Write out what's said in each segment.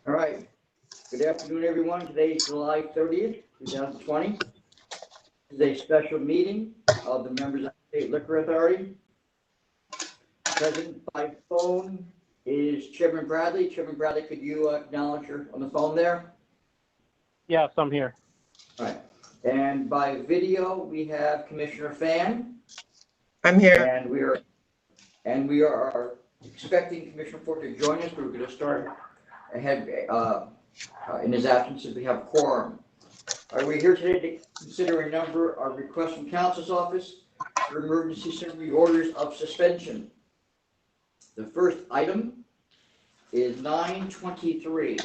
All right. Good afternoon, everyone. Today is July 30th, 2020. This is a special meeting of the members of the State Liquor Authority. Present by phone is Chairman Bradley. Chairman Bradley, could you acknowledge you're on the phone there? Yes, I'm here. All right. And by video, we have Commissioner Fan. I'm here. And we are expecting Commissioner Ford to join us. We're going to start ahead in his absence if we have quorum. We're here today to consider a number of requests from Counsel's Office for emergency summary orders of suspension. The first item is 923,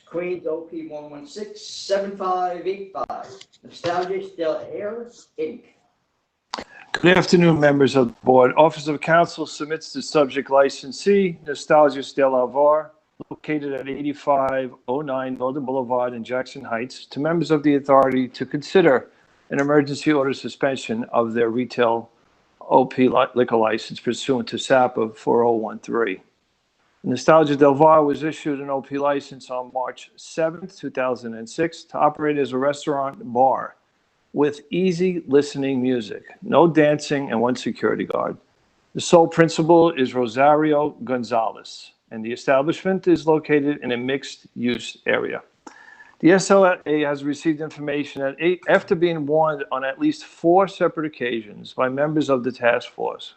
Queens OP 116-7585, Nostalgia Del Air, Inc. Good afternoon, members of the board. Office of Counsel submits the subject licensee, Nostalgia Del Alvar, located at 8509 Northern Boulevard in Jackson Heights, to members of the authority to consider an emergency order suspension of their retail OP liquor license pursuant to SAPA 4013. Nostalgia Del Var was issued an OP license on March 7, 2006 to operate as a restaurant bar with easy listening music, no dancing, and one security guard. The sole principal is Rosario Gonzalez, and the establishment is located in a mixed-use area. The SLA has received information after being warned on at least 4 separate occasions by members of the task force.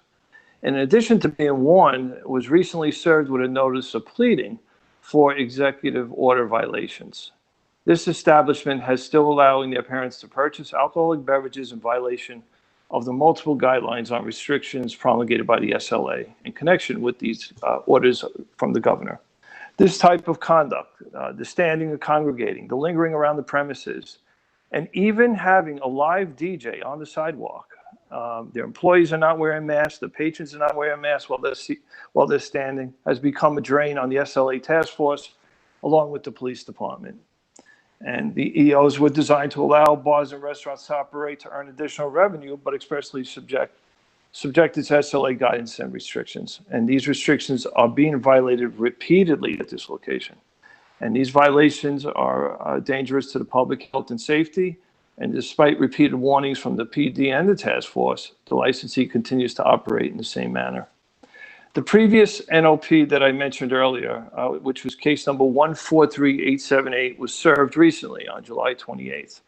In addition to being warned, was recently served with a notice of pleading for executive order violations. This establishment has still allowing their parents to purchase alcoholic beverages in violation of the multiple guidelines on restrictions promulgated by the SLA in connection with these orders from the governor. This type of conduct, the standing and congregating, the lingering around the premises, and even having a live DJ on the sidewalk. Their employees are not wearing masks, the patrons are not wearing masks while they're standing, has become a drain on the SLA task force, along with the police department. And the EOs were designed to allow bars and restaurants to operate to earn additional revenue, but expressly subjected to SLA guidance and restrictions. And these restrictions are being violated repeatedly at this location. And these violations are dangerous to the public health and safety. And despite repeated warnings from the PD and the task force, the licensee continues to operate in the same manner. The previous NOP that I mentioned earlier, which was case number 143878, was served recently on July 28th.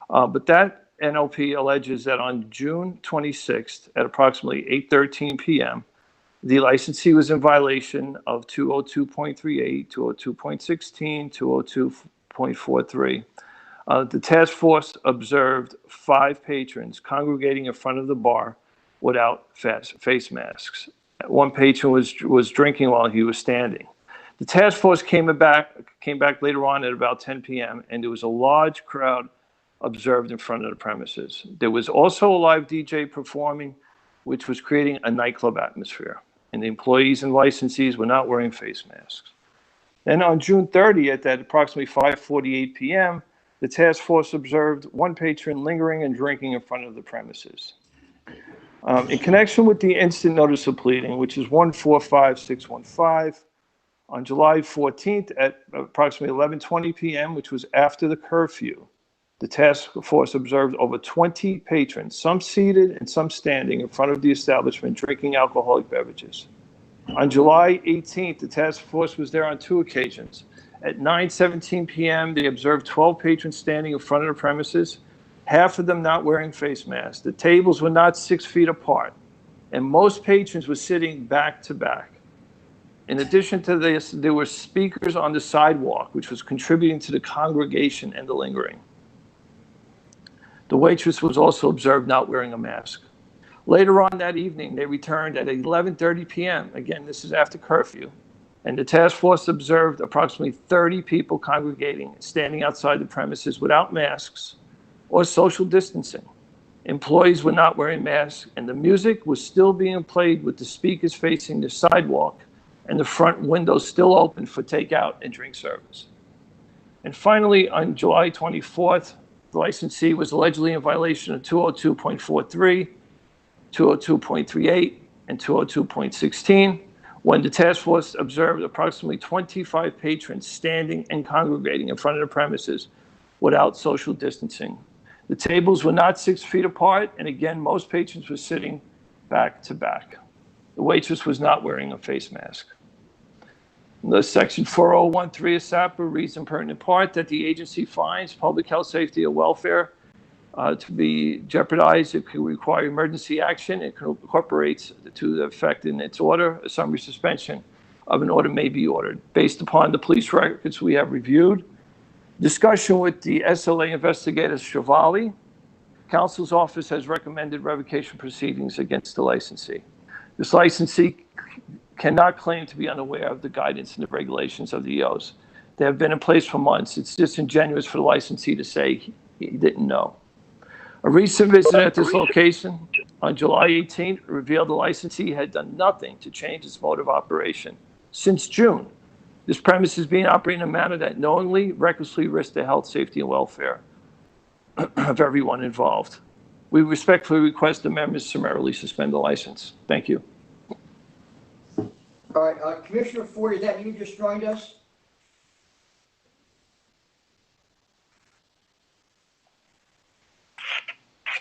But that NOP alleges that on June 26th at approximately 8:13 p.m., the licensee was in violation of 202.38, 202.16, 202.43. The task force observed 5 patrons congregating in front of the bar without face masks. One patron was drinking while he was standing. The task force came back later on at about 10 p.m. and there was a large crowd observed in front of the premises. There was also a live DJ performing, which was creating a nightclub atmosphere, and the employees and licensees were not wearing face masks. Then on June 30th at approximately 5:48 p.m., the task force observed 1 patron lingering and drinking in front of the premises. In connection with the instant notice of pleading, which is 145615, on July 14th at approximately 11:20 p.m., which was after the curfew, the task force observed over 20 patrons, some seated and some standing in front of the establishment drinking alcoholic beverages. On July 18th, the task force was there on 2 occasions. At 9:17 p.m., they observed 12 patrons standing in front of the premises, half of them not wearing face masks. The tables were not 6 feet apart, and most patrons were sitting back to back. In addition to this, there were speakers on the sidewalk, which was contributing to the congregation and the lingering. The waitress was also observed not wearing a mask. Later on that evening, they returned at 11:30 p.m. Again, this is after curfew. And the task force observed approximately 30 people congregating, standing outside the premises without masks or social distancing. Employees were not wearing masks, and the music was still being played with the speakers facing the sidewalk and the front windows still open for takeout and drink service. And finally, on July 24th, the licensee was allegedly in violation of 202.43, 202.38, and 202.16, when the task force observed approximately 25 patrons standing and congregating in front of the premises without social distancing. The tables were not 6 feet apart, and again, most patrons were sitting back to back. The waitress was not wearing a face mask. The section 4013 of SAPA reads in pertinent part that the agency finds public health, safety, or welfare to be jeopardized. It could require emergency action. It incorporates to the effect in its order a summary suspension of an order may be ordered. Based upon the police records we have reviewed, discussion with the SLA investigator Chevali, Counsel's office has recommended revocation proceedings against the licensee. This licensee cannot claim to be unaware of the guidance and the regulations of the EOs. They have been in place for months. It's disingenuous for the licensee to say he didn't know. A recent visit at this location on July 18th revealed the licensee had done nothing to change its mode of operation since June. This premise is being operated in a manner that knowingly, recklessly risks the health, safety, and welfare of everyone involved. We respectfully request the members summarily suspend the license. Thank you. All right, Commissioner Ford, is that you just joined us?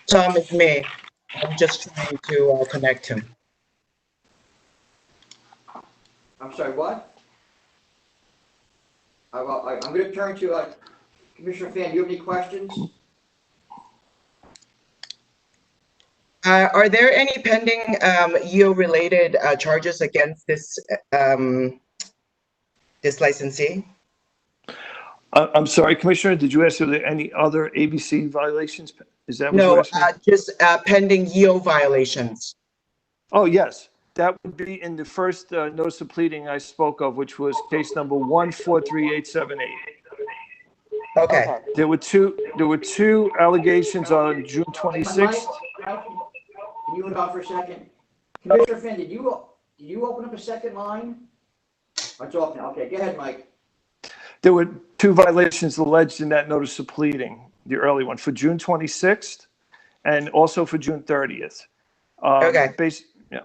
Tom, it's me. I'm just trying to connect him. I'm sorry, what? I'm going to turn to Commissioner Fan. Do you have any questions? Are there any pending EO-related charges against this this licensee? I'm sorry, Commissioner, did you ask if there any other ABC violations? Is that what No, you're asking? just pending EO violations. Oh, yes. That would be in the first notice of pleading I spoke of, which was case number 143878. Okay. There were two allegations on June 26th. Can you hold on for a second? Commissioner Finn, did you open up a second line? It's off now. Okay, go ahead, Mike. There were two violations alleged in that notice of pleading, the early one, for June 26th and also for June 30th. Okay. Yeah.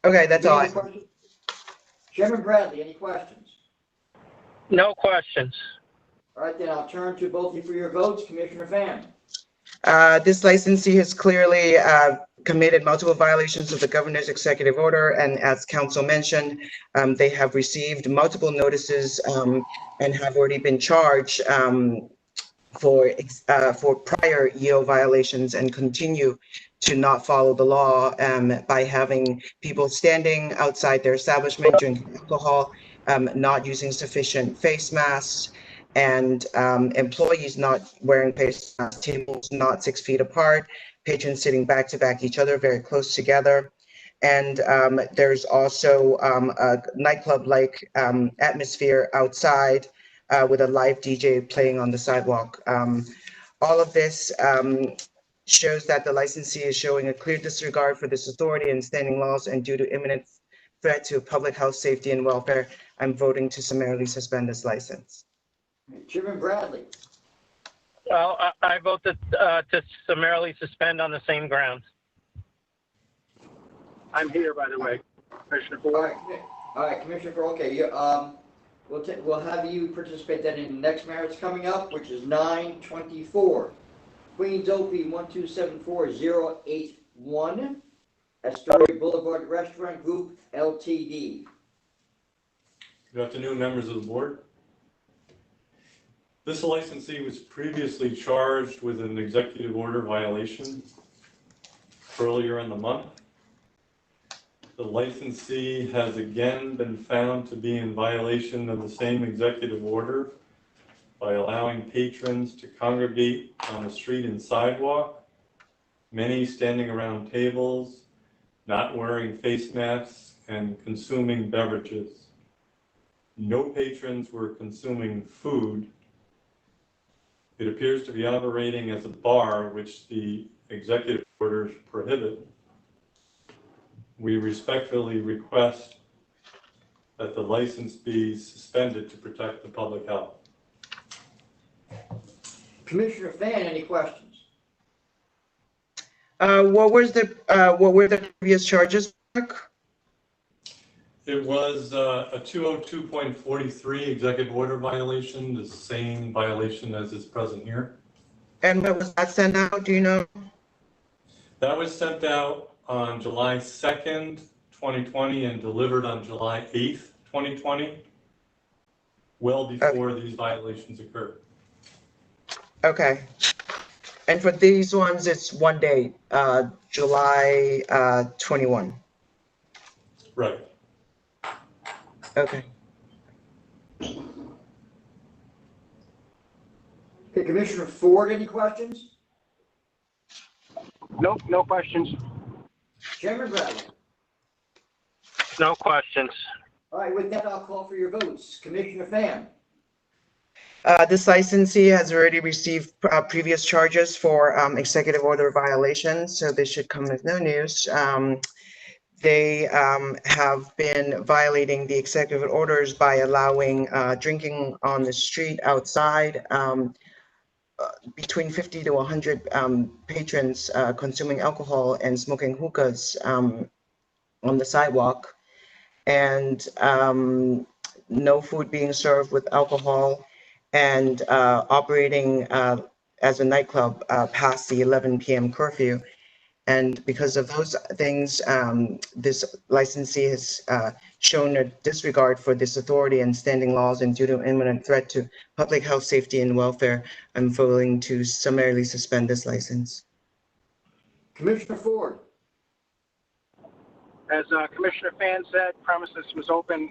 Okay, that's all. Chairman Bradley, any questions? No questions. All right, then I'll turn to both of you for your votes. Commissioner Fan. This licensee has clearly committed multiple violations of the governor's executive order, and as council mentioned, they have received multiple notices and have already been charged for prior EO violations and continue to not follow the law by having people standing outside their establishment drinking alcohol, not using sufficient face masks, and employees not wearing face masks, tables not 6 feet apart, patrons sitting back to back each other, very close together. And there's also a nightclub-like atmosphere outside with a live DJ playing on the sidewalk. All of this shows that the licensee is showing a clear disregard for this authority and standing laws, and due to imminent threat to public health, safety, and welfare, I'm voting to summarily suspend this license. Chairman Bradley. Well, I vote to summarily suspend on the same grounds. I'm here, by the way, Commissioner Ford. All right, Commissioner Ford. Okay, we'll have you participate then in the next matter that's coming up, which is 924. Queens Opie 1274081, Astoria Boulevard Restaurant Group Ltd. Good afternoon, members of the board. This licensee was previously charged with an executive order violation earlier in the month. The licensee has again been found to be in violation of the same executive order by allowing patrons to congregate on the street and sidewalk, many standing around tables, not wearing face masks, and consuming beverages. No patrons were consuming food. It appears to be operating as a bar, which the executive orders prohibit. We respectfully request that the license be suspended to protect the public health. Commissioner Fan, any questions? What were the previous charges, Mark? It was a 202.43 executive order violation, the same violation as is present here. And what was that sent out, do you know? That was sent out on July 2nd, 2020, and delivered on July 8th, 2020, well before these violations occurred. Okay. And for these ones, it's one date, July 21. Right. Okay. Okay, Commissioner Ford, any questions? Nope, no questions. Chairman Bradley? No questions. All right, with that, I'll call for your votes. Commissioner Pham? This licensee has already received previous charges for executive order violations, so this should come as no news. They have been violating the executive orders by allowing drinking on the street outside. Between 50 to 100 patrons consuming alcohol and smoking hookahs on the sidewalk, and no food being served with alcohol, and operating as a nightclub past the 11 p.m. curfew. And because of those things, this licensee has shown a disregard for this authority and standing laws, and due to imminent threat to public health, safety, and welfare, I'm willing to summarily suspend this license. Commissioner Ford? As Commissioner Fan said, premises was open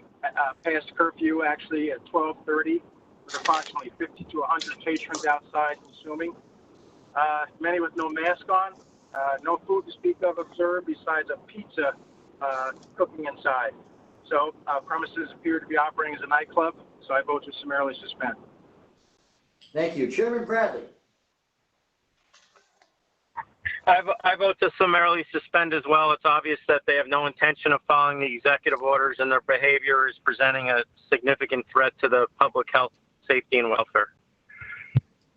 past curfew, actually at 12:30, with approximately 50 to 100 patrons outside consuming. Many with no mask on, no food to speak of observed besides a pizza cooking inside. So premises appear to be operating as a nightclub, so I vote to summarily suspend. Thank you. Chairman Bradley? I vote to summarily suspend as well. It's obvious that they have no intention of following the executive orders, and their behavior is presenting a significant threat to the public health, safety, and welfare.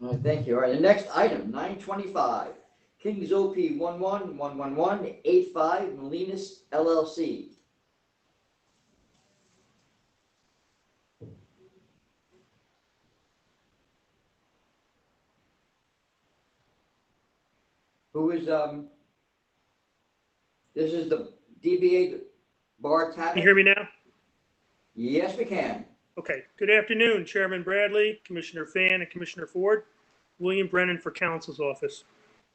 All right, thank you. All right, the next item, 925, Kings OP 111185, Molinas LLC. Who is, this is the DBA Bar Tavern? Can you hear me now? Yes, we can. Okay. Good afternoon, Chairman Bradley, Commissioner Fan, and Commissioner Ford. William Brennan for Counsel's Office.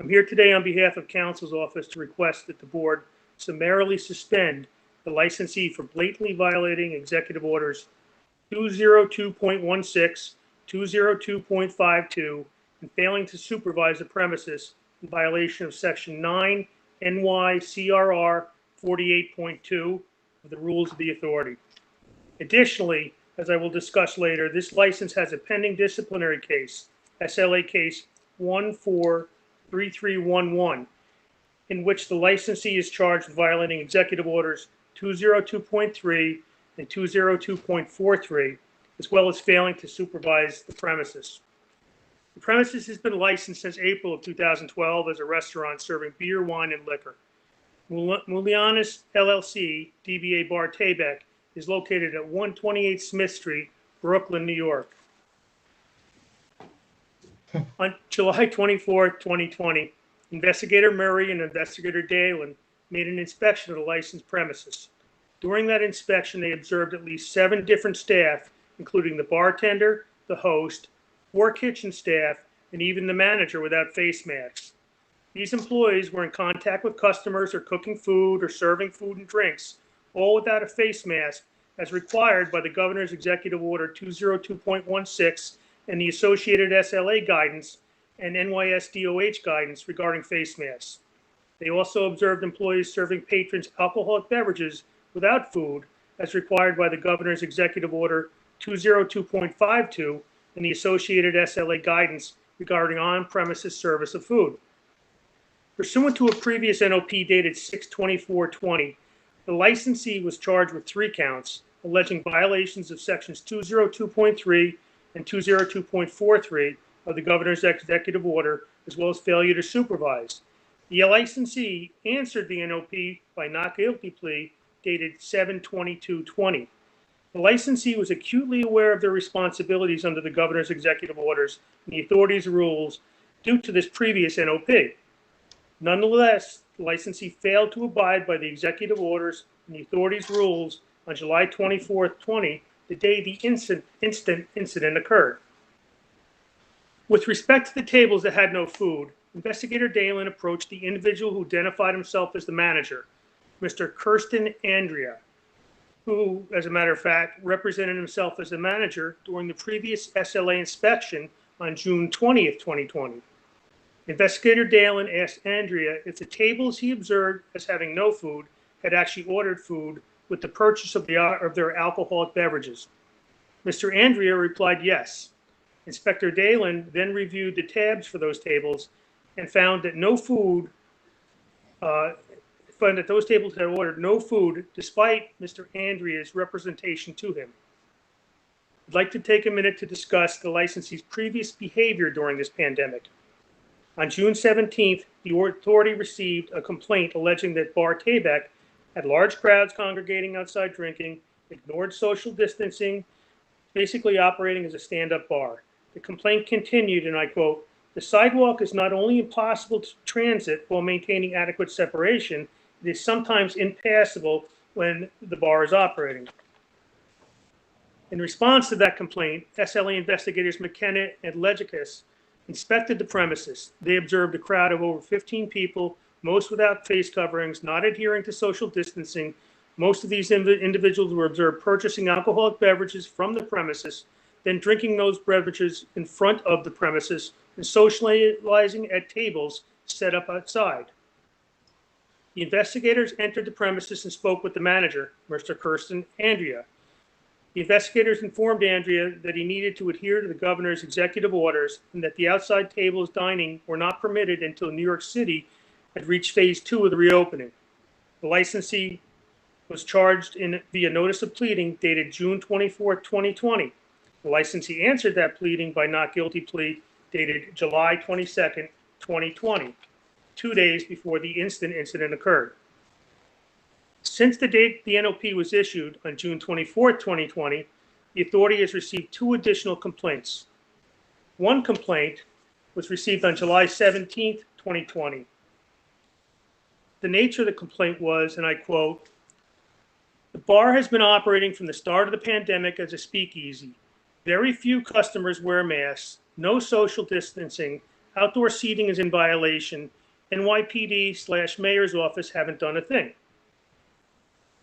I'm here today on behalf of Counsel's Office to request that the board summarily suspend the licensee for blatantly violating Executive Orders 202.16, 202.52, and failing to supervise the premises in violation of Section 9 NYCRR 48.2 of the Rules of the Authority. Additionally, as I will discuss later, this license has a pending disciplinary case, SLA case 143311, in which the licensee is charged with violating Executive Orders 202.3 and 202.43, as well as failing to supervise the premises. The premises has been licensed since April of 2012 as a restaurant serving beer, wine, and liquor. Molina LLC, DBA Bar Taybeck, is located at 128 Smith Street, Brooklyn, New York. On July 24, 2020, Investigator Murray and Investigator Dalen made an inspection of the licensed premises. During that inspection, they observed at least 7 different staff, including the bartender, the host, 4 kitchen staff, and even the manager without face masks. These employees were in contact with customers or cooking food or serving food and drinks, all without a face mask, as required by the Governor's Executive Order 202.16 and the associated SLA guidance and NYSDOH guidance regarding face masks. They also observed employees serving patrons alcoholic beverages without food, as required by the Governor's Executive Order 202.52 and the associated SLA guidance regarding on-premises service of food. Pursuant to a previous NOP dated 6/24/20, the licensee was charged with 3 counts, alleging violations of sections 202.3 and 202.43 of the Governor's Executive Order, as well as failure to supervise. The licensee answered the NOP by not guilty plea dated 7/22/20. The licensee was acutely aware of their responsibilities under the governor's executive orders and the authority's rules due to this previous NOP. Nonetheless, the licensee failed to abide by the executive orders and the authority's rules on July 24th, 20, the day the incident occurred. With respect to the tables that had no food, Investigator Dalen approached the individual who identified himself as the manager, Mr. Kirsten Andrea, who, as a matter of fact, represented himself as the manager during the previous SLA inspection on June 20th, 2020. Investigator Dalen asked Andrea if the tables he observed as having no food had actually ordered food with the purchase of their alcoholic beverages. Mr. Andrea replied yes. Inspector Dalen then reviewed the tabs for those tables and found that those tables had ordered no food despite Mr. Andrea's representation to him. I'd like to take a minute to discuss the licensee's previous behavior during this pandemic. On June 17th, the authority received a complaint alleging that Bar Taybeck had large crowds congregating outside drinking, ignored social distancing, basically operating as a stand-up bar. The complaint continued, and I quote, "The sidewalk is not only impossible to transit while maintaining adequate separation, it is sometimes impassable when the bar is operating." In response to that complaint, SLA investigators McKenna and Legicus inspected the premises. They observed a crowd of over 15 people, most without face coverings, not adhering to social distancing. Most of these individuals were observed purchasing alcoholic beverages from the premises, then drinking those beverages in front of the premises and socializing at tables set up outside. The investigators entered the premises and spoke with the manager, Mr. Kirsten Andrea. The investigators informed Andrea that he needed to adhere to the governor's executive orders and that the outside tables dining were not permitted until New York City had reached phase 2 of the reopening. The licensee was charged via notice of pleading dated June 24, 2020. The licensee answered that pleading by not guilty plea dated July 22, 2020, 2 days before the incident occurred. Since the date the NOP was issued on June 24, 2020, the authority has received 2 additional complaints. One complaint was received on July 17, 2020. The nature of the complaint was, and I quote, "The bar has been operating from the start of the pandemic as a speakeasy. Very few customers wear masks, no social distancing, outdoor seating is in violation, NYPD/mayor's office haven't done a thing."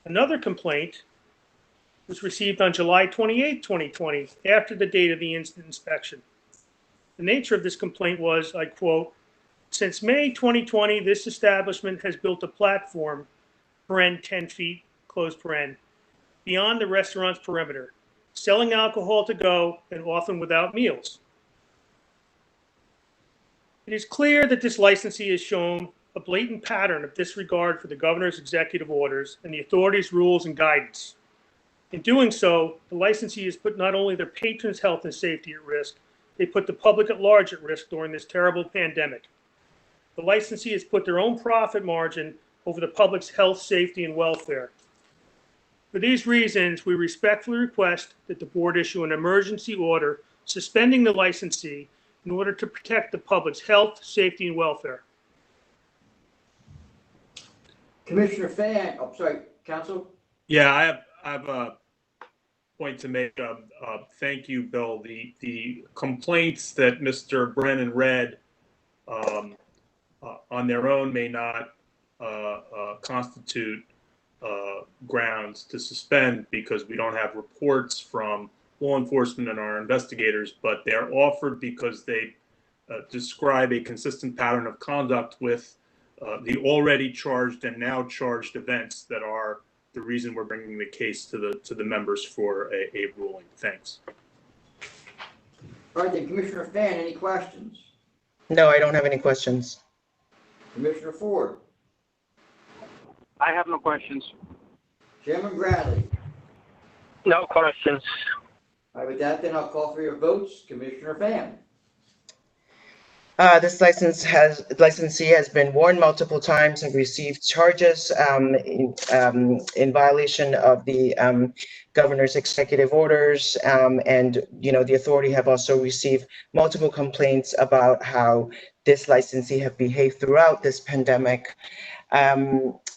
Another complaint was received on July 28, 2020, after the date of the inspection. The nature of this complaint was, I quote, "Since May 2020, this establishment has built a platform, 10 feet, beyond the restaurant's perimeter, selling alcohol to go and often without meals. It is clear that this licensee has shown a blatant pattern of disregard for the governor's executive orders and the authority's rules and guidance. In doing so, the licensee has put not only their patrons' health and safety at risk, they put the public at large at risk during this terrible pandemic. The licensee has put their own profit margin over the public's health, safety, and welfare. For these reasons, we respectfully request that the board issue an emergency order suspending the licensee in order to protect the public's health, safety, and welfare." Commissioner Fan, oh, sorry, Counsel? Yeah, I have a point to make. Thank you, Bill. The complaints that Mr. Brennan read on their own may not constitute grounds to suspend because we don't have reports from law enforcement and our investigators, but they're offered because they describe a consistent pattern of conduct with the already charged and now charged events that are the reason we're bringing the case to the members for a ruling. Thanks. All right, then, Commissioner Fan, any questions? No, I don't have any questions. Commissioner Ford? I have no questions. Chairman Bradley? No questions. All right, with that, then I'll call for your votes. Commissioner Fan? This licensee has been warned multiple times and received charges in violation of the governor's executive orders. And, the authority have also received multiple complaints about how this licensee have behaved throughout this pandemic.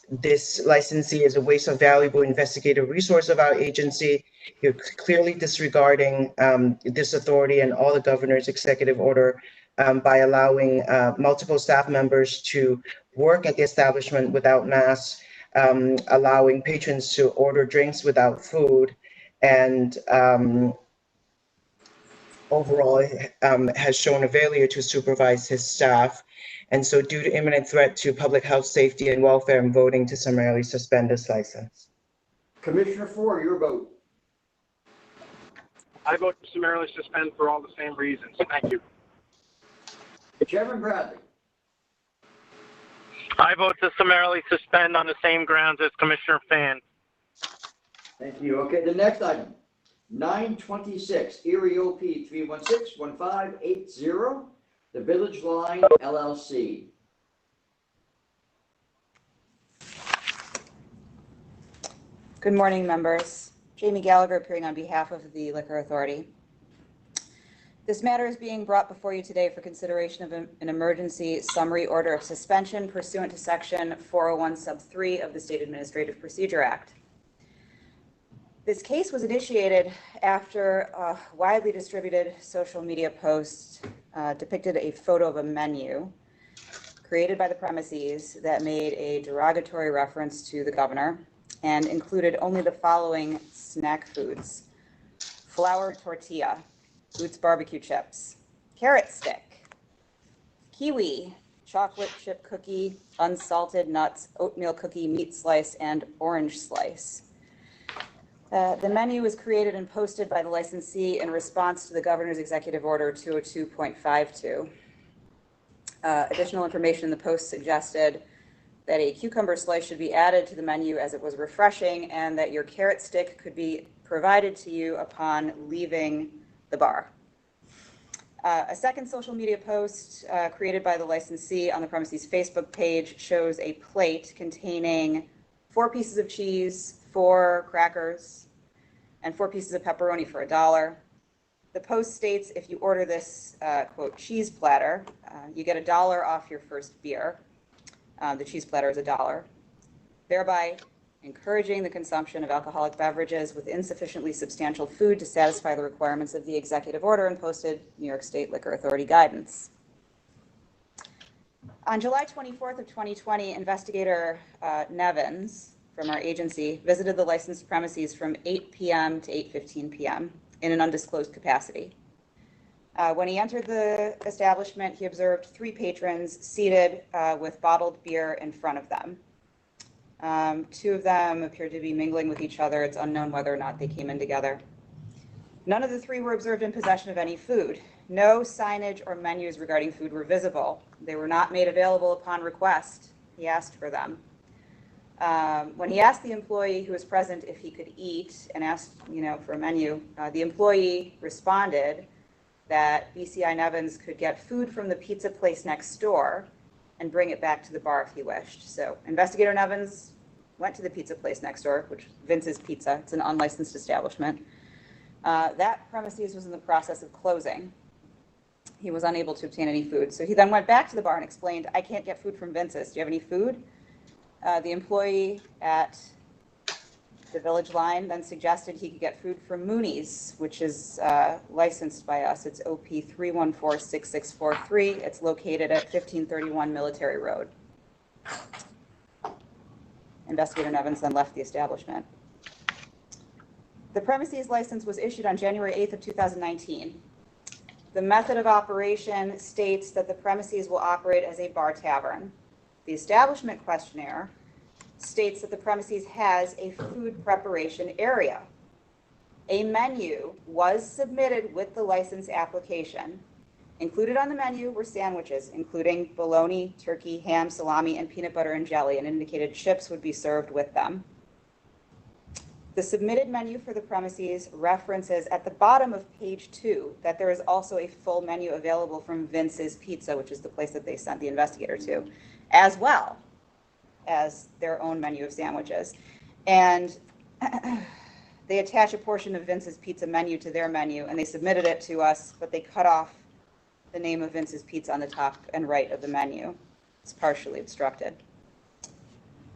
This licensee is a waste of valuable investigative resource of our agency. You're clearly disregarding this authority and all the governor's executive order by allowing multiple staff members to work at the establishment without masks, allowing patrons to order drinks without food, and overall has shown a failure to supervise his staff. And so due to imminent threat to public health, safety, and welfare, I'm voting to summarily suspend this license. Commissioner Ford, your vote. I vote to summarily suspend for all the same reasons. Thank you. Chairman Bradley. I vote to summarily suspend on the same grounds as Commissioner Fan. Thank you. Okay, the next item, 926 Erie OP 316-1580, the Village Line LLC. Good morning, members. Jamie Gallagher appearing on behalf of the Liquor Authority. This matter is being brought before you today for consideration of an emergency summary order of suspension pursuant to Section 401 sub 3 of the State Administrative Procedure Act. This case was initiated after a widely distributed social media post depicted a photo of a menu created by the premises that made a derogatory reference to the governor and included only the following snack foods: flour tortilla, Boots barbecue chips, carrot stick, kiwi, chocolate chip cookie, unsalted nuts, oatmeal cookie, meat slice, and orange slice. The menu was created and posted by the licensee in response to the governor's executive order 202.52. Additional information in the post suggested that a cucumber slice should be added to the menu as it was refreshing, and that your carrot stick could be provided to you upon leaving the bar. A second social media post created by the licensee on the premises Facebook page shows a plate containing 4 pieces of cheese, 4 crackers, and 4 pieces of pepperoni for $1. The post states if you order this, quote, cheese platter, you get $1 off your first beer. The cheese platter is $1, thereby encouraging the consumption of alcoholic beverages with insufficiently substantial food to satisfy the requirements of the executive order and posted New York State Liquor Authority guidance. On July 24th of 2020, investigator Nevins from our agency visited the licensed premises from 8 p.m. to 8:15 p.m. in an undisclosed capacity. When he entered the establishment, he observed 3 patrons seated with bottled beer in front of them. 2 of them appeared to be mingling with each other. It's unknown whether or not they came in together. None of the 3 were observed in possession of any food. No signage or menus regarding food were visible. They were not made available upon request. He asked for them. When he asked the employee who was present if he could eat and asked, for a menu, the employee responded that BCI Nevins could get food from the pizza place next door and bring it back to the bar if he wished. So Investigator Nevins went to the pizza place next door, which is Vince's Pizza. It's an unlicensed establishment. That premises was in the process of closing. He was unable to obtain any food. So he then went back to the bar and explained, I can't get food from Vince's. Do you have any food? The employee at the Village Line then suggested he could get food from Mooney's, which is licensed by us. It's OP 3146643. It's located at 1531 Military Road. Investigator Nevins then left the establishment. The premises license was issued on January 8th of 2019. The method of operation states that the premises will operate as a bar tavern. The establishment questionnaire states that the premises has a food preparation area. A menu was submitted with the license application. Included on the menu were sandwiches, including bologna, turkey, ham, salami, and peanut butter and jelly, and indicated chips would be served with them. The submitted menu for the premises references at the bottom of page 2 that there is also a full menu available from Vince's Pizza, which is the place that they sent the investigator to, as well as their own menu of sandwiches. And they attach a portion of Vince's Pizza menu to their menu, and they submitted it to us, but they cut off the name of Vince's Pizza on the top and right of the menu. It's partially obstructed.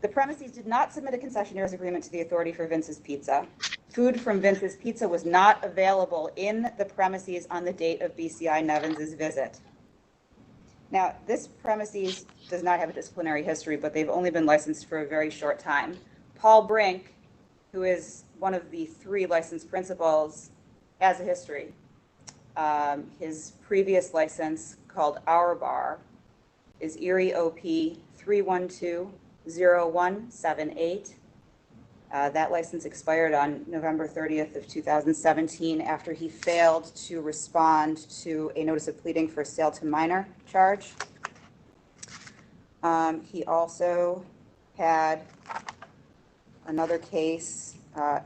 The premises did not submit a concessionaire's agreement to the authority for Vince's Pizza. Food from Vince's Pizza was not available in the premises on the date of BCI Nevins's visit. Now, this premises does not have a disciplinary history, but they've only been licensed for a very short time. Paul Brink, who is one of the 3 licensed principals, has a history. His previous license, called Our Bar, is Erie OP 3120178. That license expired on November 30th of 2017 after he failed to respond to a notice of pleading for sale to minor charge. He also had another case,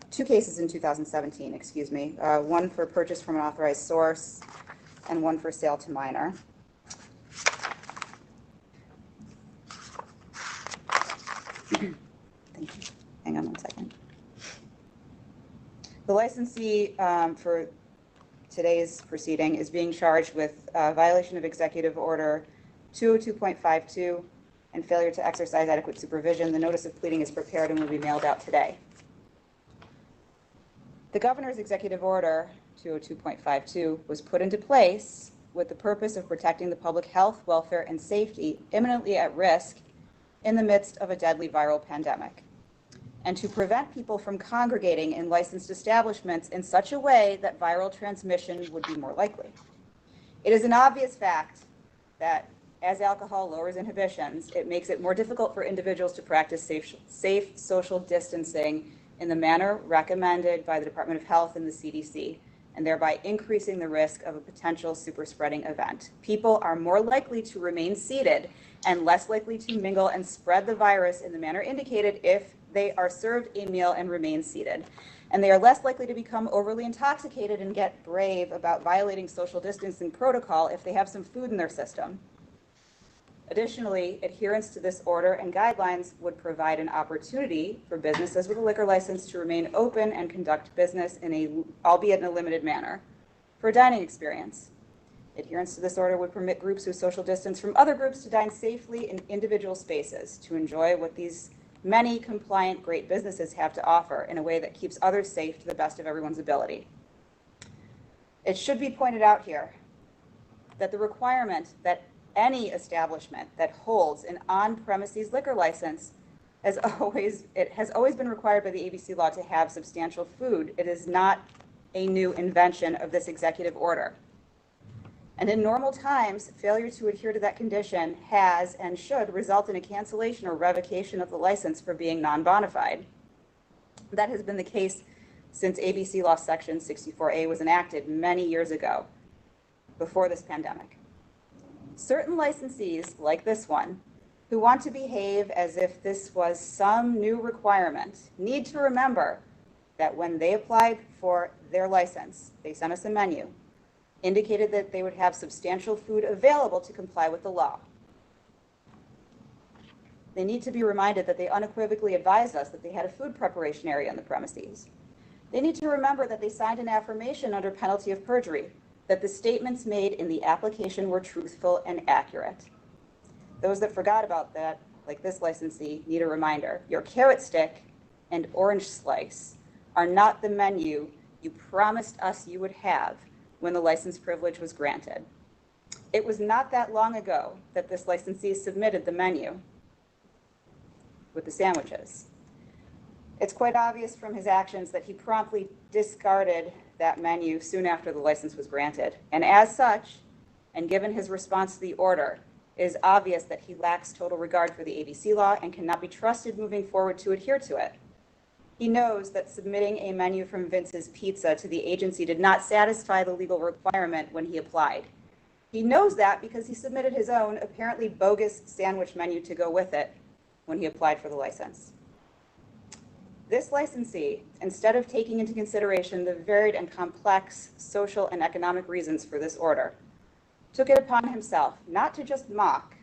2 cases in 2017, excuse me, one for purchase from an authorized source and one for sale to minor. Thank you. Hang on one second. The licensee for today's proceeding is being charged with violation of Executive Order 202.52 and failure to exercise adequate supervision. The notice of pleading is prepared and will be mailed out today. The Governor's Executive Order 202.52 was put into place with the purpose of protecting the public health, welfare, and safety imminently at risk in the midst of a deadly viral pandemic, and to prevent people from congregating in licensed establishments in such a way that viral transmission would be more likely. It is an obvious fact that as alcohol lowers inhibitions, it makes it more difficult for individuals to practice safe social distancing in the manner recommended by the Department of Health and the CDC, and thereby increasing the risk of a potential super spreading event. People are more likely to remain seated and less likely to mingle and spread the virus in the manner indicated if they are served a meal and remain seated. And they are less likely to become overly intoxicated and get brave about violating social distancing protocol if they have some food in their system. Additionally, adherence to this order and guidelines would provide an opportunity for businesses with a liquor license to remain open and conduct business albeit in a limited manner, for a dining experience. Adherence to this order would permit groups who social distance from other groups to dine safely in individual spaces to enjoy what these many compliant great businesses have to offer in a way that keeps others safe to the best of everyone's ability. It should be pointed out here that the requirement that any establishment that holds an on-premises liquor license has always been required by the ABC law to have substantial food. It is not a new invention of this executive order. And in normal times, failure to adhere to that condition has and should result in a cancellation or revocation of the license for being non-bona fide. That has been the case since ABC Law Section 64A was enacted many years ago, before this pandemic. Certain licensees, like this one, who want to behave as if this was some new requirement, need to remember that when they applied for their license, they sent us a menu, indicated that they would have substantial food available to comply with the law. They need to be reminded that they unequivocally advised us that they had a food preparation area on the premises. They need to remember that they signed an affirmation under penalty of perjury, that the statements made in the application were truthful and accurate. Those that forgot about that, like this licensee, need a reminder. Your carrot stick and orange slice are not the menu you promised us you would have when the license privilege was granted. It was not that long ago that this licensee submitted the menu with the sandwiches. It's quite obvious from his actions that he promptly discarded that menu soon after the license was granted. And as such, and given his response to the order, it is obvious that he lacks total regard for the ABC law and cannot be trusted moving forward to adhere to it. He knows that submitting a menu from Vince's Pizza to the agency did not satisfy the legal requirement when he applied. He knows that because he submitted his own apparently bogus sandwich menu to go with it when he applied for the license. This licensee, instead of taking into consideration the varied and complex social and economic reasons for this order, took it upon himself not to just mock,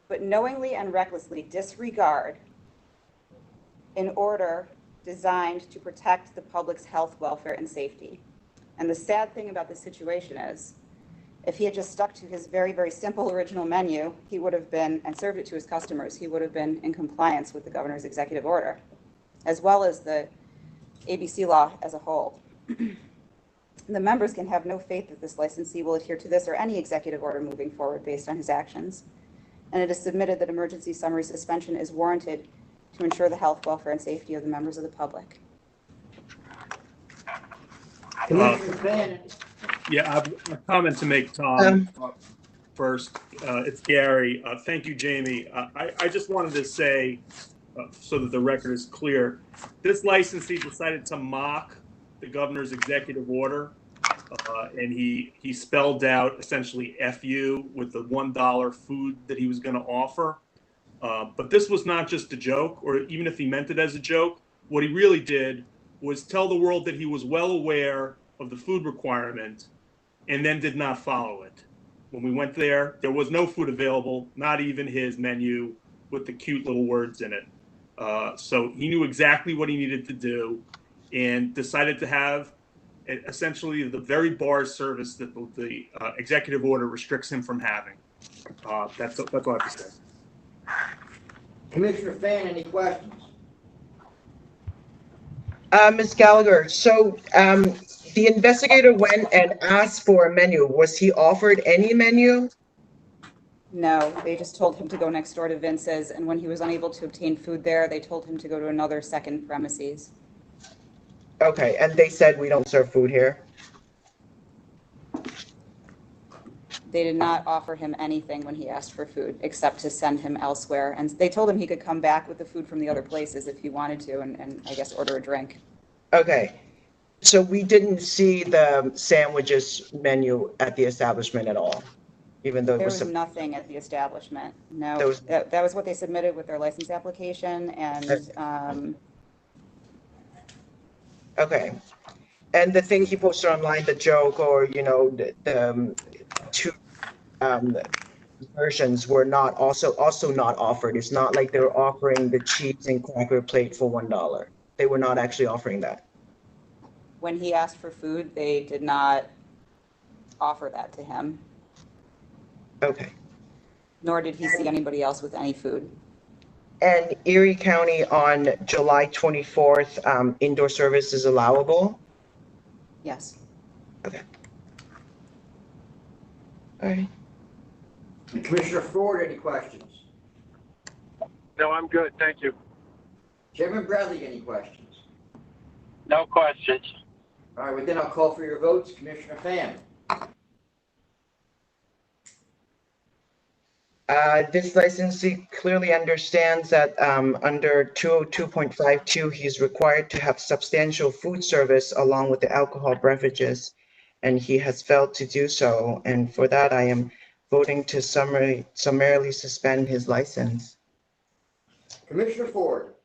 but knowingly and recklessly disregard an order designed to protect the public's health, welfare, and safety. And the sad thing about this situation is, if he had just stuck to his very, very simple original menu, he would have been, and served it to his customers, he would have been in compliance with the governor's executive order, as well as the ABC law as a whole. The members can have no faith that this licensee will adhere to this or any executive order moving forward based on his actions. And it is submitted that emergency summary suspension is warranted to ensure the health, welfare, and safety of the members of the public. Commissioner Fan, Yeah, I have a comment to make, Tom. First, it's Gary. Thank you, Jamie. I just wanted to say, so that the record is clear, this licensee decided to mock the governor's executive order, and he spelled out essentially "FU" with the $1 food that he was going to offer. But this was not just a joke, or even if he meant it as a joke, what he really did was tell the world that he was well aware of the food requirement and then did not follow it. When we went there was no food available, not even his menu with the cute little words in it. So he knew exactly what he needed to do and decided to have essentially the very bar service that the executive order restricts him from having. That's all I have to say. Commissioner Fan, any questions? Ms. Gallagher, so the investigator went and asked for a menu. Was he offered any menu? No, they just told him to go next door to Vince's, and when he was unable to obtain food there, they told him to go to another second premises. Okay, and they said we don't serve food here? They did not offer him anything when he asked for food, except to send him elsewhere. And they told him he could come back with the food from the other places if he wanted to, and I guess order a drink. Okay, so we didn't see the sandwiches menu at the establishment at all, even though it There was. was nothing at the establishment. No, There was- that was what they submitted with their license application, and Okay, and the thing he posted online, the joke, or the two versions were not also not offered. It's not like they were offering the cheese and cracker plate for $1. They were not actually offering that. when he asked for food, they did not offer that to him, Okay. nor did he see anybody else with any food. And Erie County on July 24th, indoor service is allowable? Yes. Okay. All right. Commissioner Ford, any questions? No, I'm good. Thank you. Chairman Bradley, any questions? No questions. All right, well, then I'll call for your votes. Commissioner Fan, This licensee clearly understands that under 202.52, he's required to have substantial food service along with the alcohol beverages, and he has failed to do so. And for that, I am voting to summarily suspend his license. Commissioner Ford,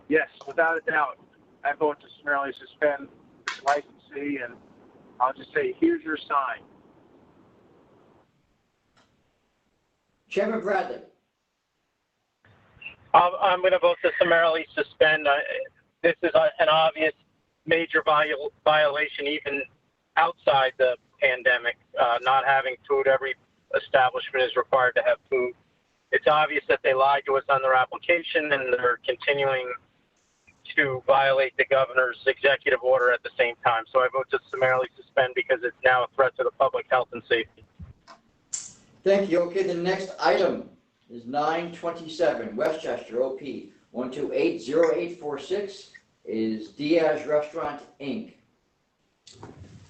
Yes, without a doubt. I vote to summarily suspend this licensee, and I'll just say, here's your sign. Chairman Bradley, I'm going to vote to summarily suspend. This is an obvious major violation, even outside the pandemic. Not having food, every establishment is required to have food. It's obvious that they lied to us on their application, and they're continuing to violate the governor's executive order at the same time. So I vote to summarily suspend because it's now a threat to the public health and safety. thank you. Okay, the next item is 927 Westchester, OP 1280846 is Diaz Restaurant, Inc.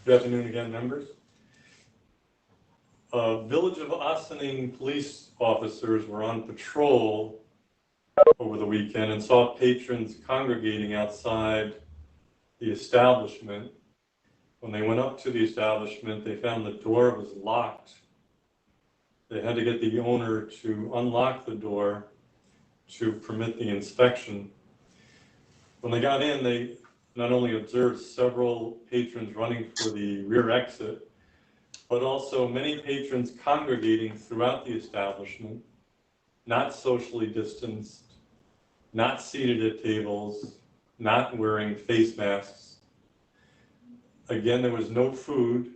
Good afternoon again, members. Village of Ossining police officers were on patrol over the weekend and saw patrons congregating outside the establishment. When they went up to the establishment, they found the door was locked. They had to get the owner to unlock the door, to permit the inspection. When they got in, they not only observed several patrons running for the rear exit, but also many patrons congregating throughout the establishment, not socially distanced, not seated at tables, not wearing face masks. Again, there was no food.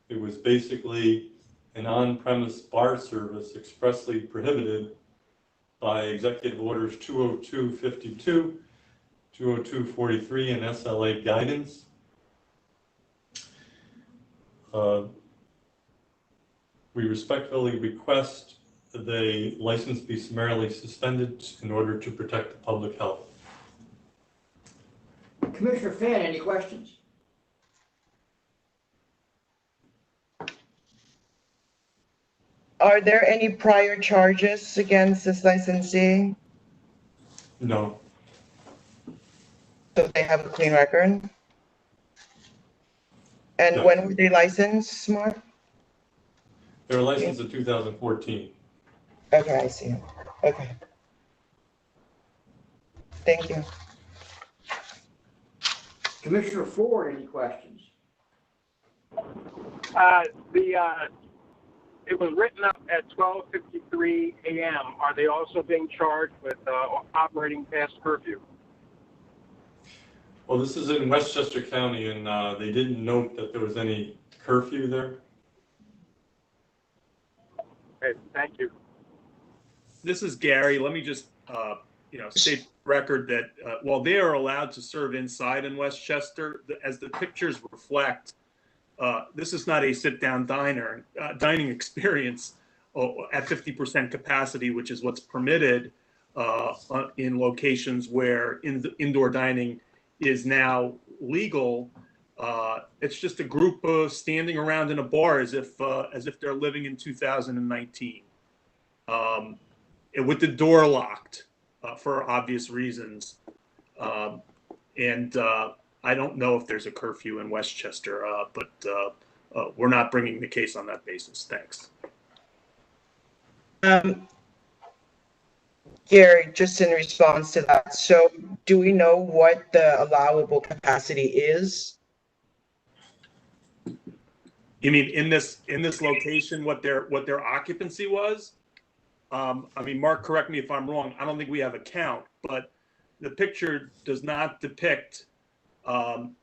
It was basically an on-premise bar service expressly prohibited by Executive Orders 20252, 20243, and SLA guidance. We respectfully request that the license be summarily suspended in order to protect the public health. Commissioner Fan, any questions? Are there any prior charges against this licensee? No. So they have a clean record? And Yeah. when were they licensed, Mark? They were licensed in 2014. Okay, I see. Okay. Thank you. Commissioner Ford, any questions? It was written up at 12:53 a.m. Are they also being charged with operating past curfew? Well, this is in Westchester County, and they didn't note that there was any curfew there. Okay, thank you. This is Gary. Let me just, state record that while they are allowed to serve inside in Westchester, as the pictures reflect, this is not a sit-down dining experience at 50% capacity, which is what's permitted in locations where indoor dining is now legal. It's just a group standing around in a bar as if they're living in 2019, and with the door locked for obvious reasons. And I don't know if there's a curfew in Westchester, but we're not bringing the case on that basis. Thanks. Gary, just in response to that, so do we know what the allowable capacity is? You mean in this location, what their occupancy was? Mark, correct me if I'm wrong. I don't think we have a count, but the picture does not depict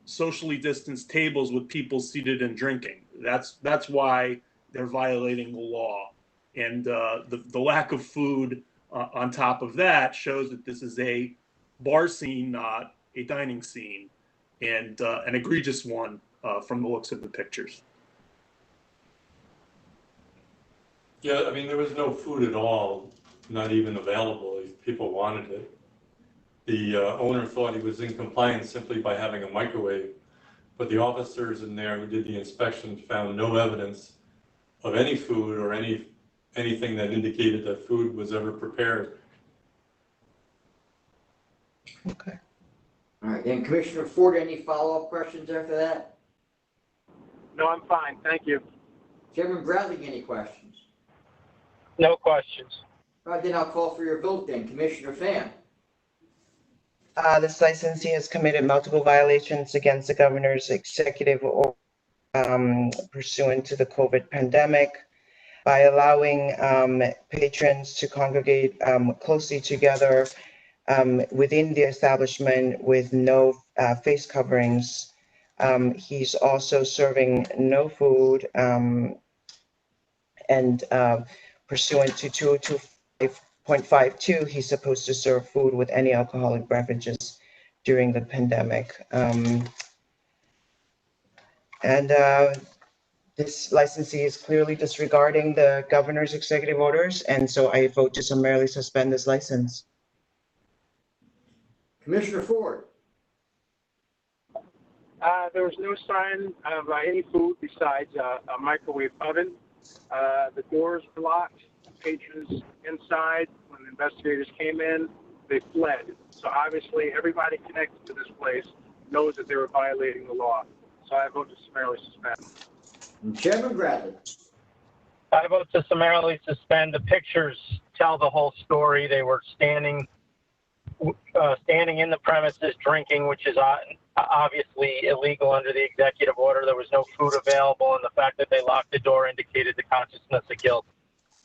socially distanced tables with people seated and drinking. That's why they're violating the law, and the lack of food on top of that shows that this is a bar scene, not a dining scene, and an egregious one from the looks of the pictures. Yeah, there was no food at all, not even available if people wanted it. The owner thought he was in compliance simply by having a microwave, but the officers in there who did the inspection found no evidence of any food or anything that indicated that food was ever prepared. Okay. All right, and Commissioner Ford, any follow-up questions after that? No, I'm fine. Thank you. Chairman Bradley, any questions? No questions. All right, then I'll call for your vote then. Commissioner Fan. This licensee has committed multiple violations against the governor's executive order pursuant to the COVID pandemic by allowing patrons to congregate closely together within the establishment with no face coverings. He's also serving no food and pursuant to 202.52, he's supposed to serve food with any alcoholic beverages during the pandemic. This licensee is clearly disregarding the governor's executive orders, and so I vote to summarily suspend this license. Commissioner Ford. There was no sign of any food besides a microwave oven. The doors were locked. Patrons inside, when the investigators came in, they fled. So obviously everybody connected to this place knows that they were violating the law. So I vote to summarily suspend. And Chairman Bradley. I vote to summarily suspend. The pictures tell the whole story. They were standing in the premises drinking, which is obviously illegal under the executive order. There was no food available, and the fact that they locked the door indicated the consciousness of guilt.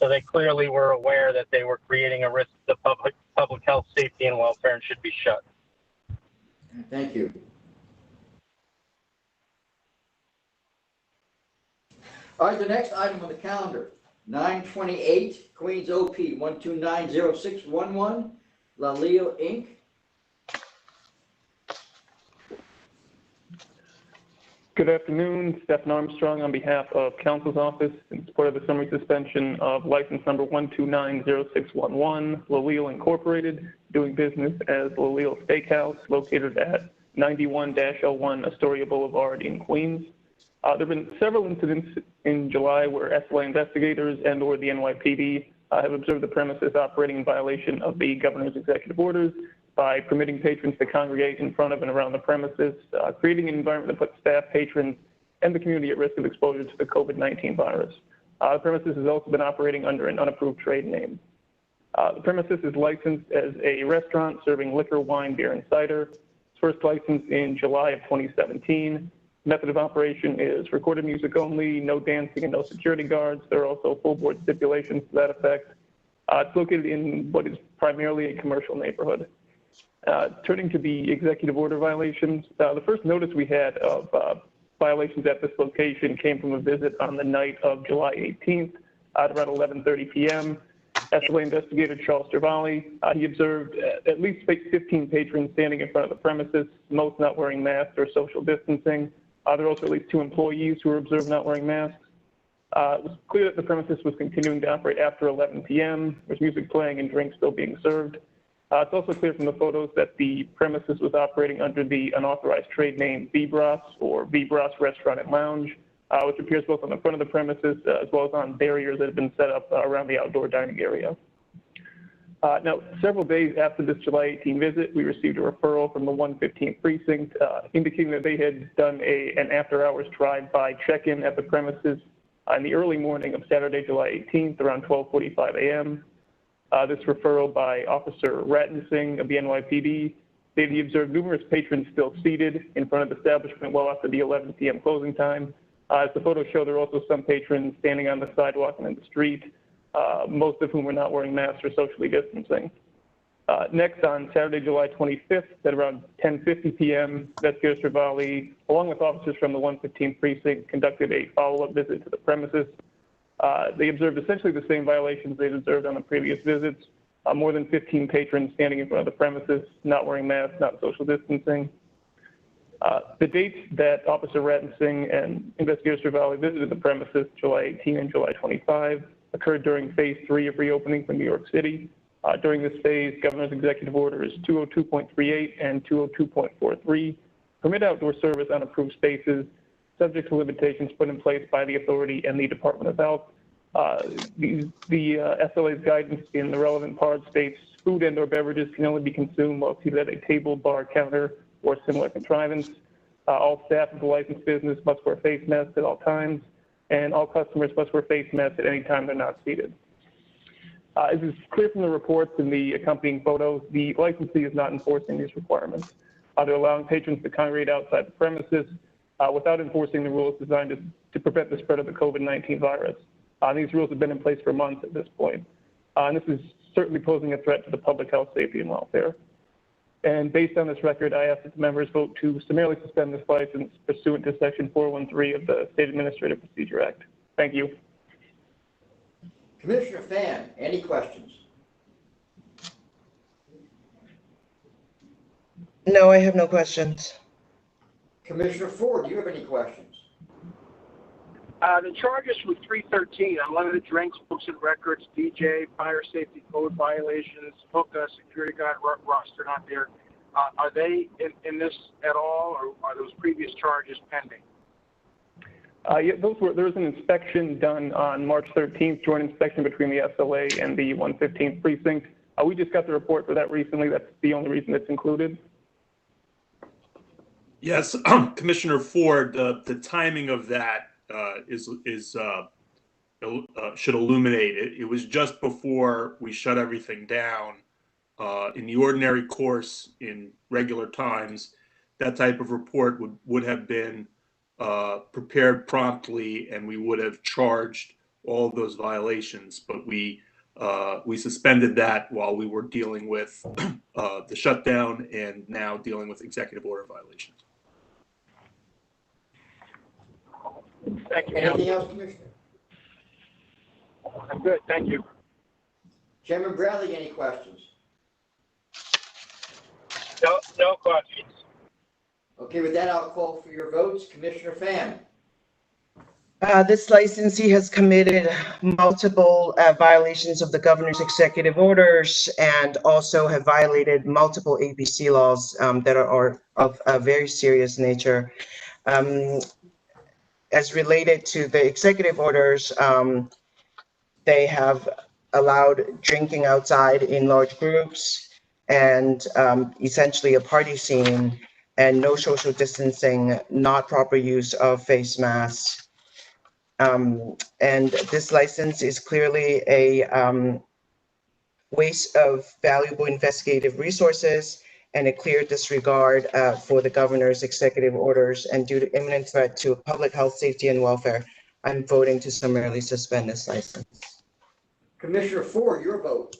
So they clearly were aware that they were creating a risk to public health, safety, and welfare and should be shut. Thank you. All right, the next item on the calendar, 928 Queens OP 1290611, La Leo Inc. Good afternoon, Stephen Armstrong on behalf of Counsel's Office in support of the summary suspension of license number 1290611, Leo Incorporated, doing business as Leo Steakhouse, located at 91-01 Astoria Boulevard in Queens. There have been several incidents in July where SLA investigators and or the NYPD have observed the premises operating in violation of the governor's executive orders by permitting patrons to congregate in front of and around the premises, creating an environment that puts staff, patrons, and the community at risk of exposure to the COVID-19 virus. The premises has also been operating under an unapproved trade name. The premises is licensed as a restaurant serving liquor, wine, beer, and cider. It's first licensed in July of 2017. Method of operation is recorded music only, no dancing, and no security guards. There are also full board stipulations to that effect. It's located in what is primarily a commercial neighborhood. Turning to the executive order violations, the first notice we had of violations at this location came from a visit on the night of July 18th at around 11:30 p.m. SLA investigator Charles Stravali, he observed at least 15 patrons standing in front of the premises, most not wearing masks or social distancing. There were also at least 2 employees who were observed not wearing masks. It was clear that the premises was continuing to operate after 11 p.m. There was music playing and drinks still being served. It's also clear from the photos that the premises was operating under the unauthorized trade name Vibras or Vibras Restaurant and Lounge, which appears both on the front of the premises as well as on barriers that have been set up around the outdoor dining area. Now, several days after this July 18 visit, we received a referral from the 115th precinct indicating that they had done an after-hours drive-by check-in at the premises in the early morning of Saturday, July 18th, around 12:45 a.m. This referral by Officer Rattensing of the NYPD stated he observed numerous patrons still seated in front of the establishment well after the 11 p.m. closing time. As the photos show, there were also some patrons standing on the sidewalk and in the street, most of whom were not wearing masks or socially distancing. Next, on Saturday, July 25th, at around 10:50 p.m., investigator Stravali, along with officers from the 115th precinct, conducted a follow-up visit to the premises. They observed essentially the same violations they'd observed on the previous visits. More than 15 patrons standing in front of the premises, not wearing masks, not social distancing. The dates that Officer Rattensing and investigator Stravali visited the premises, July 18 and July 25, occurred during phase 3 of reopening for New York City. During this phase, Governor's Executive Orders 202.38 and 202.43 permit outdoor service on approved spaces, subject to limitations put in place by the authority and the Department of Health. The SLA's guidance in the relevant part states food and or beverages can only be consumed while seated at a table, bar, counter, or similar contrivance. All staff of the licensed business must wear face masks at all times, and all customers must wear face masks at any time they're not seated. As is clear from the reports and the accompanying photos, the licensee is not enforcing these requirements. They're allowing patrons to congregate outside the premises without enforcing the rules designed to prevent the spread of the COVID-19 virus. These rules have been in place for months at this point. And this is certainly posing a threat to the public health, safety, and welfare. And based on this record, I ask that the members vote to summarily suspend this license pursuant to Section 413 of the State Administrative Procedure Act. Thank you. Commissioner Fan, any questions? No, I have no questions. Commissioner Ford, do you have any questions? The charges were 313, unlimited drinks, books and records, DJ, fire safety code violations, hookah, security guard roster not there. Are they in this at all, or are those previous charges pending? Yeah, there was an inspection done on March 13th, joint inspection between the SLA and the 115th precinct. We just got the report for that recently. That's the only reason it's included. Yes, Commissioner Ford, the timing of that is should illuminate it. It was just before we shut everything down. In the ordinary course, in regular times, that type of report would have been prepared promptly, and we would have charged all of those violations. But we suspended that while we were dealing with the shutdown and now dealing with executive order violations. Thank you. Anything else, Commissioner? I'm good, thank you. Chairman Bradley, any questions? No questions. Okay, with that, I'll call for your votes. Commissioner Pham. This licensee has committed multiple violations of the governor's executive orders and also have violated multiple ABC laws that are of a very serious nature. As related to the executive orders, they have allowed drinking outside in large groups and essentially a party scene and no social distancing, not proper use of face masks. And this license is clearly a waste of valuable investigative resources and a clear disregard for the governor's executive orders, and due to imminent threat to public health, safety, and welfare, I'm voting to summarily suspend this license. Commissioner Ford, your vote.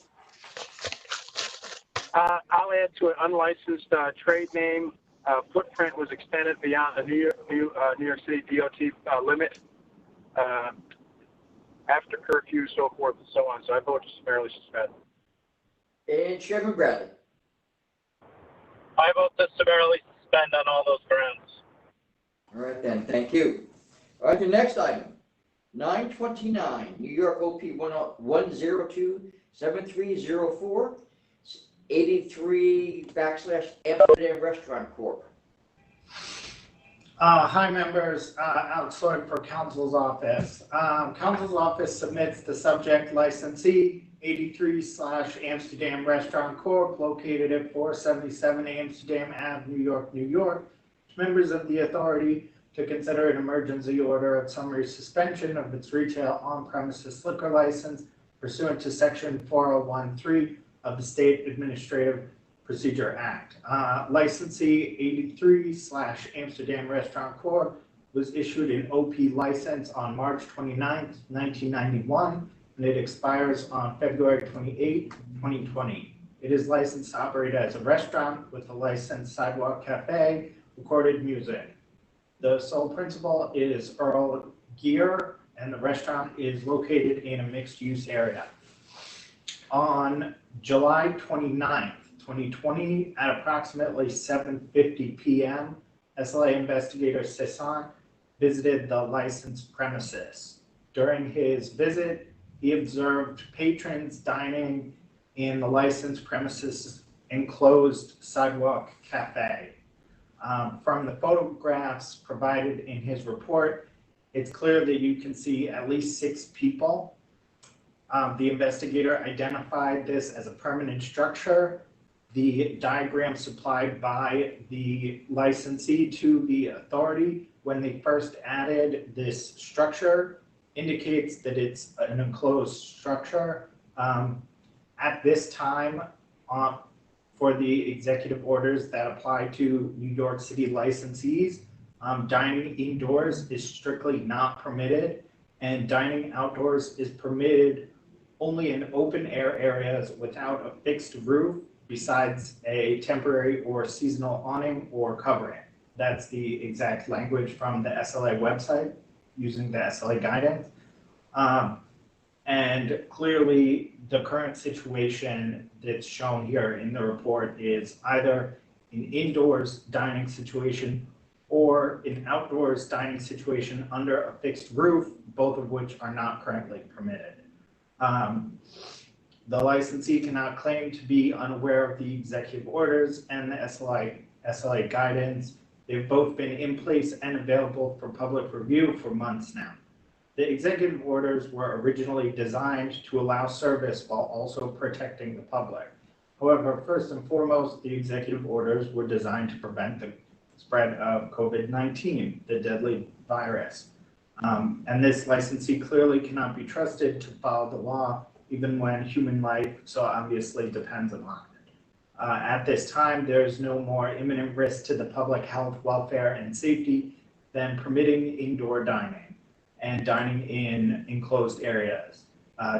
I'll add to an unlicensed trade name. Footprint was extended beyond the New York City DOT limit after curfew, so forth and so on. So I vote to summarily suspend. And Chairman Bradley. I vote to summarily suspend on all those grounds. All right then, thank you. All right, the next item, 929, New York OP 102-7304, 83/Amsterdam Restaurant Corp. Hi members, outside for Counsel's Office. Counsel's Office submits the subject licensee 83/Amsterdam Restaurant Corp. located at 477 Amsterdam Ave, New York, New York, to members of the authority to consider an emergency order of summary suspension of its retail on-premises liquor license pursuant to Section 4013 of the State Administrative Procedure Act. Licensee 83/Amsterdam Restaurant Corp. was issued an OP license on March 29th, 1991, and it expires on February 28, 2020. It is licensed to operate as a restaurant with a licensed sidewalk cafe, recorded music. The sole principal is Earl Gear, and the restaurant is located in a mixed-use area. On July 29th, 2020, at approximately 7:50 p.m., SLA investigator Cesson visited the licensed premises. During his visit, he observed patrons dining in the licensed premises enclosed sidewalk cafe. From the photographs provided in his report, it's clear that you can see at least 6 people. The investigator identified this as a permanent structure. The diagram supplied by the licensee to the authority when they first added this structure indicates that it's an enclosed structure. At this time, for the executive orders that apply to New York City licensees, dining indoors is strictly not permitted, and dining outdoors is permitted only in open air areas without a fixed roof besides a temporary or seasonal awning or covering. That's the exact language from the SLA website using the SLA guidance. And clearly the current situation that's shown here in the report is either an indoors dining situation or an outdoors dining situation under a fixed roof, both of which are not currently permitted. The licensee cannot claim to be unaware of the executive orders and the SLA guidance. They've both been in place and available for public review for months now. The executive orders were originally designed to allow service while also protecting the public. However, first and foremost, the executive orders were designed to prevent the spread of COVID-19, the deadly virus. And this licensee clearly cannot be trusted to follow the law, even when human life so obviously depends upon it. At this time, there is no more imminent risk to the public health, welfare, and safety than permitting indoor dining and dining in enclosed areas.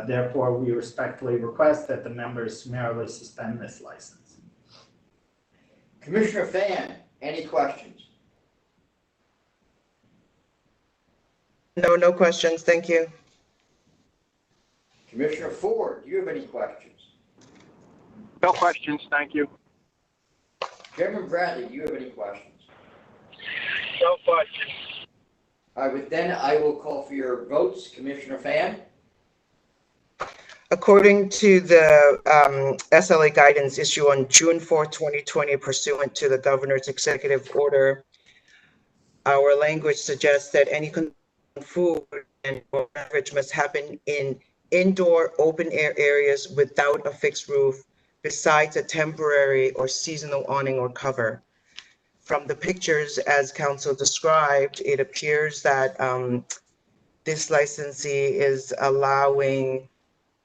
Therefore, we respectfully request that the members summarily suspend this license. Commissioner Fan, any questions? No, no questions. Thank you. Commissioner Ford, do you have any questions? No questions, thank you. Chairman Bradley, do you have any questions? No questions. All right, then I will call for your votes. Commissioner Fan? According to the SLA guidance issued on June 4, 2020, pursuant to the governor's executive order, our language suggests that any food and beverage must happen in indoor open air areas without a fixed roof, besides a temporary or seasonal awning or cover. From the pictures, as council described, it appears that this licensee is allowing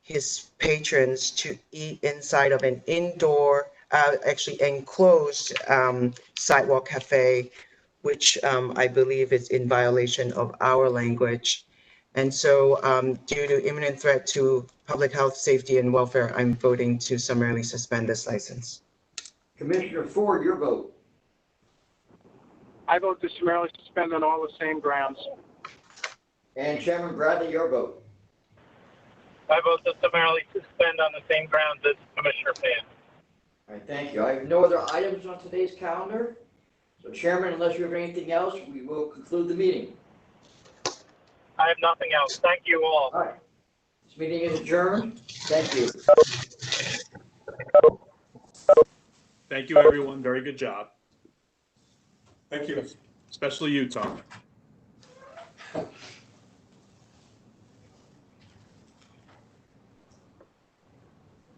his patrons to eat inside of an indoor, actually enclosed sidewalk cafe, which I believe is in violation of our language. And so due to imminent threat to public health, safety, and welfare, I'm voting to summarily suspend this license. Commissioner Ford, your vote. I vote to summarily suspend on all the same grounds. And Chairman Bradley, your vote. I vote to summarily suspend on the same grounds as Commissioner Fan. All right, thank you. I have no other items on today's calendar. So Chairman, unless you have anything else, we will conclude the meeting. I have nothing else. Thank you all. All right. This meeting is adjourned. Thank you. Thank you, everyone. Very good job. Thank you. Especially you, Tom.